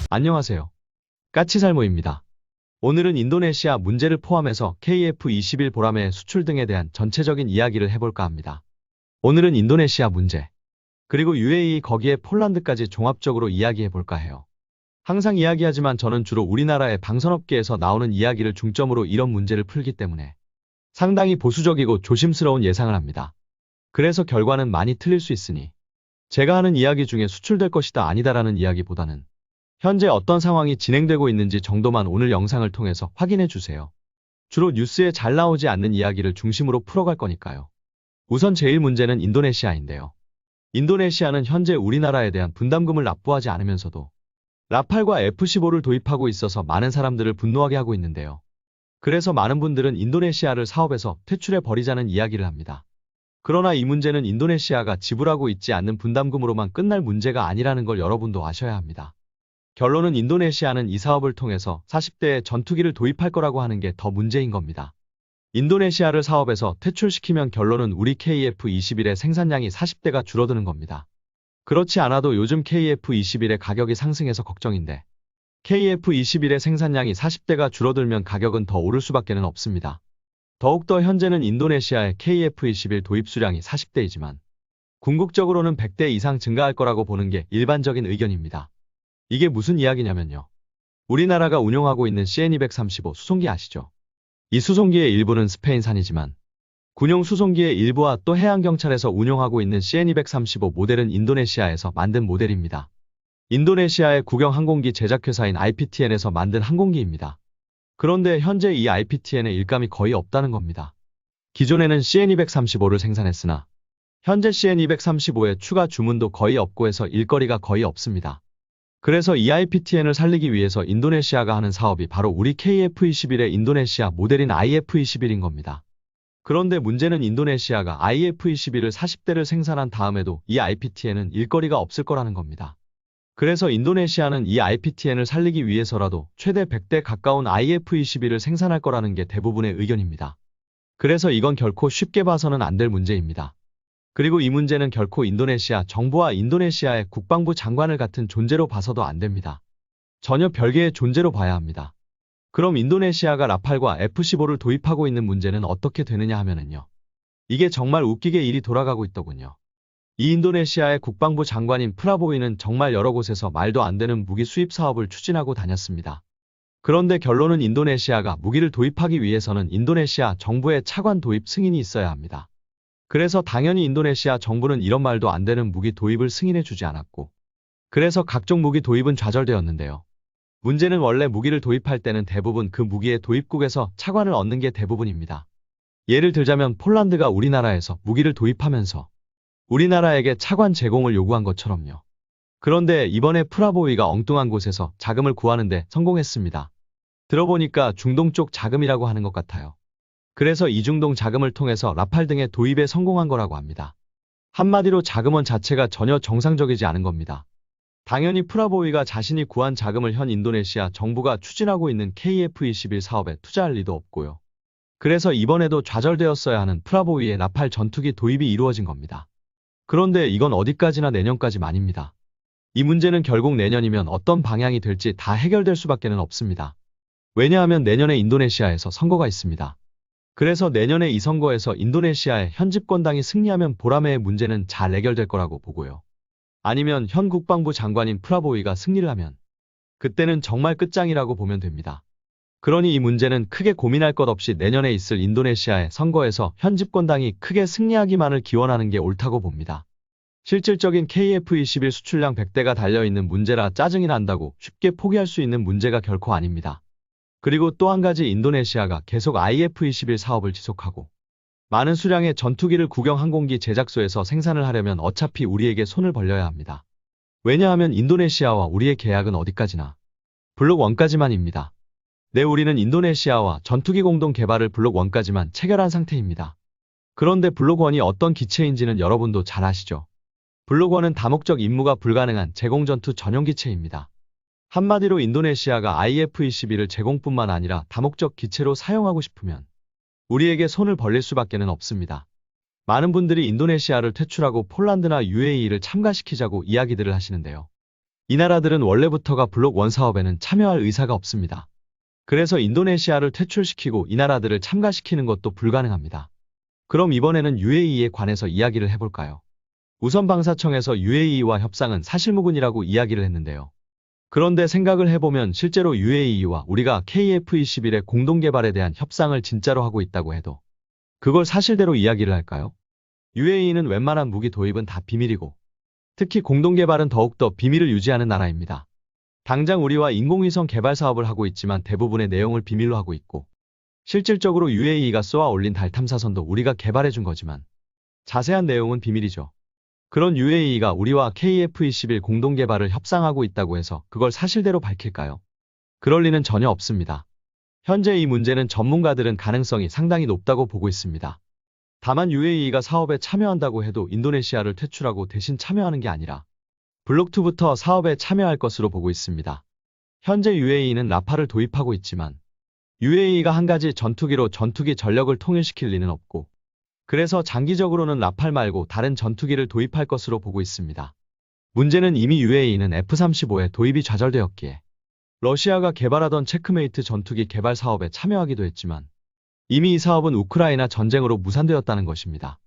안녕하세요. 까치살모입니다. 오늘은 인도네시아 문제를 포함해서 KF-21 보라매 수출 등에 대한 전체적인 이야기를 해볼까 합니다. 오늘은 인도네시아 문제, 그리고 UAE 거기에 폴란드까지 종합적으로 이야기해볼까 해요. 항상 이야기하지만 저는 주로 우리나라의 방산업계에서 나오는 이야기를 중점으로 이런 문제를 풀기 때문에 상당히 보수적이고 조심스러운 예상을 합니다. 그래서 결과는 많이 틀릴 수 있으니 제가 하는 이야기 중에 수출될 것이다 아니다라는 이야기보다는 현재 어떤 상황이 진행되고 있는지 정도만 오늘 영상을 통해서 확인해 주세요. 주로 뉴스에 잘 나오지 않는 이야기를 중심으로 풀어갈 거니까요. 우선 제일 문제는 인도네시아인데요. 인도네시아는 현재 우리나라에 대한 분담금을 납부하지 않으면서도 라팔과 F-15를 도입하고 있어서 많은 사람들을 분노하게 하고 있는데요. 그래서 많은 분들은 인도네시아를 사업에서 퇴출해 버리자는 이야기를 합니다. 그러나 이 문제는 인도네시아가 지불하고 있지 않는 분담금으로만 끝날 문제가 아니라는 걸 여러분도 아셔야 합니다. 결론은 인도네시아는 이 사업을 통해서 40대의 전투기를 도입할 거라고 하는 게 더 문제인 겁니다. 인도네시아를 사업에서 퇴출시키면 결론은 우리 KF-21의 생산량이 40대가 줄어드는 겁니다. 그렇지 않아도 요즘 KF-21의 가격이 상승해서 걱정인데 KF-21의 생산량이 40대가 줄어들면 가격은 더 오를 수밖에는 없습니다. 더욱더 현재는 인도네시아의 KF-21 도입 수량이 40대이지만 궁극적으로는 100대 이상 증가할 거라고 보는 게 일반적인 의견입니다. 이게 무슨 이야기냐면요. 우리나라가 운용하고 있는 CN-235 수송기 아시죠? 이 수송기의 일부는 스페인산이지만 군용 수송기의 일부와 또 해양경찰에서 운용하고 있는 CN-235 모델은 인도네시아에서 만든 모델입니다. 인도네시아의 국영 항공기 제작회사인 IPTN에서 만든 항공기입니다. 그런데 현재 이 IPTN의 일감이 거의 없다는 겁니다. 기존에는 CN-235를 생산했으나 현재 CN-235의 추가 주문도 거의 없고 해서 일거리가 거의 없습니다. 그래서 이 IPTN을 살리기 위해서 인도네시아가 하는 사업이 바로 우리 KF-21의 인도네시아 모델인 IF-21인 겁니다. 그런데 문제는 인도네시아가 IF-21을 40대를 생산한 다음에도 이 IPTN은 일거리가 없을 거라는 겁니다. 그래서 인도네시아는 이 IPTN을 살리기 위해서라도 최대 100대 가까운 IF-21을 생산할 거라는 게 대부분의 의견입니다. 그래서 이건 결코 쉽게 봐서는 안 될 문제입니다. 그리고 이 문제는 결코 인도네시아 정부와 인도네시아의 국방부 장관을 같은 존재로 봐서도 안 됩니다. 전혀 별개의 존재로 봐야 합니다. 그럼 인도네시아가 라팔과 F-15를 도입하고 있는 문제는 어떻게 되느냐 하면은요. 이게 정말 웃기게 일이 돌아가고 있더군요. 이 인도네시아의 국방부 장관인 프라보이는 정말 여러 곳에서 말도 안 되는 무기 수입 사업을 추진하고 다녔습니다. 그런데 결론은 인도네시아가 무기를 도입하기 위해서는 인도네시아 정부의 차관 도입 승인이 있어야 합니다. 그래서 당연히 인도네시아 정부는 이런 말도 안 되는 무기 도입을 승인해 주지 않았고 그래서 각종 무기 도입은 좌절되었는데요. 문제는 원래 무기를 도입할 때는 대부분 그 무기의 도입국에서 차관을 얻는 게 대부분입니다. 예를 들자면 폴란드가 우리나라에서 무기를 도입하면서 우리나라에게 차관 제공을 요구한 것처럼요. 그런데 이번에 프라보이가 엉뚱한 곳에서 자금을 구하는데 성공했습니다. 들어보니까 중동 쪽 자금이라고 하는 것 같아요. 그래서 이중동 자금을 통해서 라팔 등의 도입에 성공한 거라고 합니다. 한마디로 자금원 자체가 전혀 정상적이지 않은 겁니다. 당연히 프라보이가 자신이 구한 자금을 현 인도네시아 정부가 추진하고 있는 KF-21 사업에 투자할 리도 없고요. 그래서 이번에도 좌절되었어야 하는 프라보이의 라팔 전투기 도입이 이루어진 겁니다. 그런데 이건 어디까지나 내년까지만입니다. 이 문제는 결국 내년이면 어떤 방향이 될지 다 해결될 수밖에는 없습니다. 왜냐하면 내년에 인도네시아에서 선거가 있습니다. 그래서 내년에 이 선거에서 인도네시아의 현 집권당이 승리하면 보라매의 문제는 잘 해결될 거라고 보고요. 아니면 현 국방부 장관인 프라보이가 승리를 하면 그때는 정말 끝장이라고 보면 됩니다. 그러니 이 문제는 크게 고민할 것 없이 내년에 있을 인도네시아의 선거에서 현 집권당이 크게 승리하기만을 기원하는 게 옳다고 봅니다. 실질적인 KF-21 수출량 100대가 달려있는 문제라 짜증이 난다고 쉽게 포기할 수 있는 문제가 결코 아닙니다. 그리고 또 한 가지 인도네시아가 계속 IF-21 사업을 지속하고 많은 수량의 전투기를 국영 항공기 제작소에서 생산을 하려면 어차피 우리에게 손을 벌려야 합니다. 왜냐하면 인도네시아와 우리의 계약은 어디까지나 블록 1까지만입니다. 네, 우리는 인도네시아와 전투기 공동 개발을 블록 1까지만 체결한 상태입니다. 그런데 블록 1이 어떤 기체인지는 여러분도 잘 아시죠? 블록 1은 다목적 임무가 불가능한 제공전투 전용 기체입니다. 한마디로 인도네시아가 IF-21을 제공뿐만 아니라 다목적 기체로 사용하고 싶으면 우리에게 손을 벌릴 수밖에는 없습니다. 많은 분들이 인도네시아를 퇴출하고 폴란드나 UAE를 참가시키자고 이야기들을 하시는데요. 이 나라들은 원래부터가 블록 1 사업에는 참여할 의사가 없습니다. 그래서 인도네시아를 퇴출시키고 이 나라들을 참가시키는 것도 불가능합니다. 그럼 이번에는 UAE에 관해서 이야기를 해볼까요? 우선 방사청에서 UAE와 협상은 사실무근이라고 이야기를 했는데요. 그런데 생각을 해보면 실제로 UAE와 우리가 KF-21의 공동개발에 대한 협상을 진짜로 하고 있다고 해도 그걸 사실대로 이야기를 할까요? UAE는 웬만한 무기 도입은 다 비밀이고 특히 공동개발은 더욱더 비밀을 유지하는 나라입니다. 당장 우리와 인공위성 개발 사업을 하고 있지만 대부분의 내용을 비밀로 하고 있고 실질적으로 UAE가 쏘아 올린 달 탐사선도 우리가 개발해 준 거지만 자세한 내용은 비밀이죠. 그런 UAE가 우리와 KF-21 공동개발을 협상하고 있다고 해서 그걸 사실대로 밝힐까요? 그럴 리는 전혀 없습니다. 현재 이 문제는 전문가들은 가능성이 상당히 높다고 보고 있습니다. 다만 UAE가 사업에 참여한다고 해도 인도네시아를 퇴출하고 대신 참여하는 게 아니라 블록2부터 사업에 참여할 것으로 보고 있습니다. 현재 UAE는 라파를 도입하고 있지만 UAE가 한 가지 전투기로 전투기 전력을 통일시킬 리는 없고 그래서 장기적으로는 라팔 말고 다른 전투기를 도입할 것으로 보고 있습니다. 문제는 이미 UAE는 F-35의 도입이 좌절되었기에 러시아가 개발하던 체크메이트 전투기 개발 사업에 참여하기도 했지만 이미 이 사업은 우크라이나 전쟁으로 무산되었다는 것입니다.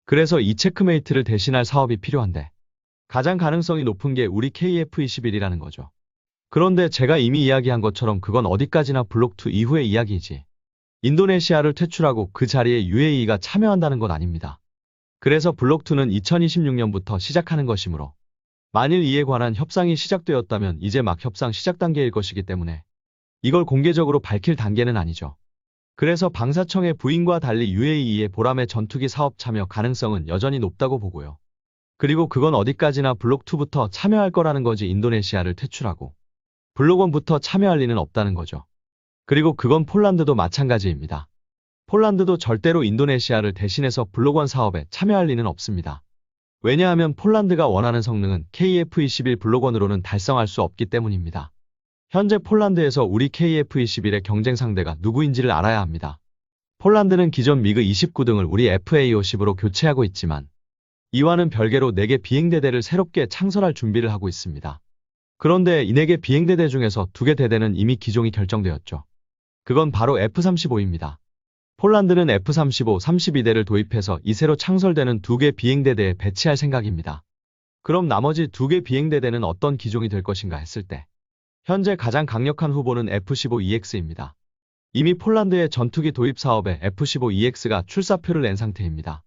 그래서 이 체크메이트를 대신할 사업이 필요한데 가장 가능성이 높은 게 우리 KF-21이라는 거죠. 그런데 제가 이미 이야기한 것처럼 그건 어디까지나 블록2 이후의 이야기이지 인도네시아를 퇴출하고 그 자리에 UAE가 참여한다는 건 아닙니다. 그래서 블록2는 2026년부터 시작하는 것이므로 만일 이에 관한 협상이 시작되었다면 이제 막 협상 시작 단계일 것이기 때문에 이걸 공개적으로 밝힐 단계는 아니죠. 그래서 방사청의 부인과 달리 UAE의 보람의 전투기 사업 참여 가능성은 여전히 높다고 보고요. 그리고 그건 어디까지나 블록2부터 참여할 거라는 거지 인도네시아를 퇴출하고 블록1부터 참여할 리는 없다는 거죠. 그리고 그건 폴란드도 마찬가지입니다. 폴란드도 절대로 인도네시아를 대신해서 블록1 사업에 참여할 리는 없습니다. 왜냐하면 폴란드가 원하는 성능은 KF-21 블록1으로는 달성할 수 없기 때문입니다. 현재 폴란드에서 우리 KF-21의 경쟁 상대가 누구인지를 알아야 합니다. 폴란드는 기존 미그 29 등을 우리 FA-50으로 교체하고 있지만 이와는 별개로 4개 비행대대를 새롭게 창설할 준비를 하고 있습니다. 그런데 이 4개 비행대대 중에서 2개 대대는 이미 기종이 결정되었죠. 그건 바로 F-35입니다. 폴란드는 F-35, 32대를 도입해서 이 새로 창설되는 2개 비행대대에 배치할 생각입니다. 그럼 나머지 2개 비행대대는 어떤 기종이 될 것인가 했을 때 현재 가장 강력한 후보는 F-15EX입니다. 이미 폴란드의 전투기 도입 사업에 F-15EX가 출사표를 낸 상태입니다.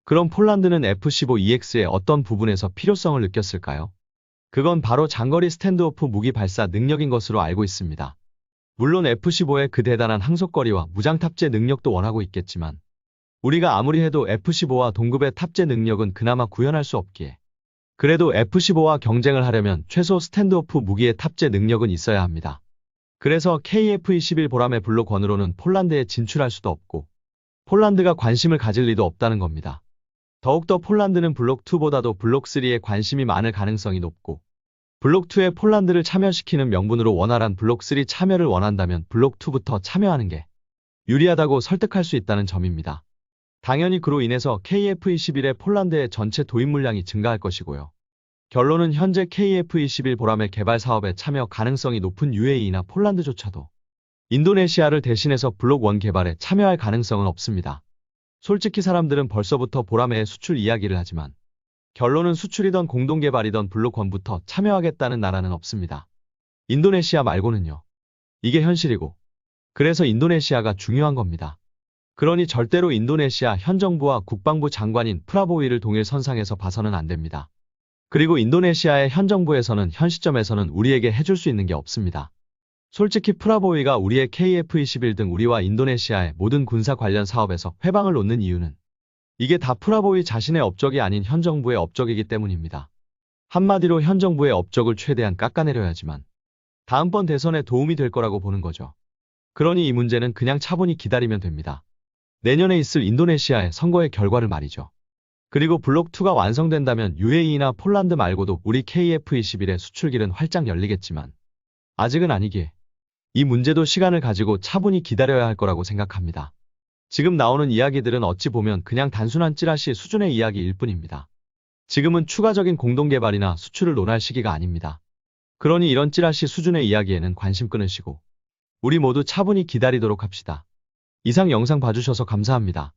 그럼 폴란드는 F-15EX의 어떤 부분에서 필요성을 느꼈을까요? 그건 바로 장거리 스탠드오프 무기 발사 능력인 것으로 알고 있습니다. 물론 F-15의 그 대단한 항속거리와 무장 탑재 능력도 원하고 있겠지만 우리가 아무리 해도 F-15와 동급의 탑재 능력은 그나마 구현할 수 없기에 그래도 F-15와 경쟁을 하려면 최소 스탠드오프 무기의 탑재 능력은 있어야 합니다. 그래서 KF-21 보람의 블록1으로는 폴란드에 진출할 수도 없고 폴란드가 관심을 가질 리도 없다는 겁니다. 더욱더 폴란드는 블록2보다도 블록3에 관심이 많을 가능성이 높고 블록2에 폴란드를 참여시키는 명분으로 원활한 블록3 참여를 원한다면 블록2부터 참여하는 게 유리하다고 설득할 수 있다는 점입니다. 당연히 그로 인해서 KF-21의 폴란드의 전체 도입 물량이 증가할 것이고요. 결론은 현재 KF-21 보람의 개발 사업에 참여 가능성이 높은 UAE나 폴란드조차도 인도네시아를 대신해서 블록1 개발에 참여할 가능성은 없습니다. 솔직히 사람들은 벌써부터 보람의 수출 이야기를 하지만 결론은 수출이던 공동개발이던 블록1부터 참여하겠다는 나라는 없습니다. 인도네시아 말고는요. 이게 현실이고 그래서 인도네시아가 중요한 겁니다. 그러니 절대로 인도네시아 현 정부와 국방부 장관인 프라보위를 동일 선상에서 봐서는 안 됩니다. 그리고 인도네시아의 현 정부에서는 현 시점에서는 우리에게 해줄 수 있는 게 없습니다. 솔직히 프라보위가 우리의 KF-21 등 우리와 인도네시아의 모든 군사 관련 사업에서 회방을 놓는 이유는 이게 다 프라보위 자신의 업적이 아닌 현 정부의 업적이기 때문입니다. 한마디로 현 정부의 업적을 최대한 깎아내려야지만 다음번 대선에 도움이 될 거라고 보는 거죠. 그러니 이 문제는 그냥 차분히 기다리면 됩니다. 내년에 있을 인도네시아의 선거의 결과를 말이죠. 그리고 블록2가 완성된다면 UAE나 폴란드 말고도 우리 KF-21의 수출길은 활짝 열리겠지만 아직은 아니기에 이 문제도 시간을 가지고 차분히 기다려야 할 거라고 생각합니다. 지금 나오는 이야기들은 어찌 보면 그냥 단순한 찌라시 수준의 이야기일 뿐입니다. 지금은 추가적인 공동개발이나 수출을 논할 시기가 아닙니다. 그러니 이런 찌라시 수준의 이야기에는 관심 끊으시고 우리 모두 차분히 기다리도록 합시다. 이상 영상 봐주셔서 감사합니다.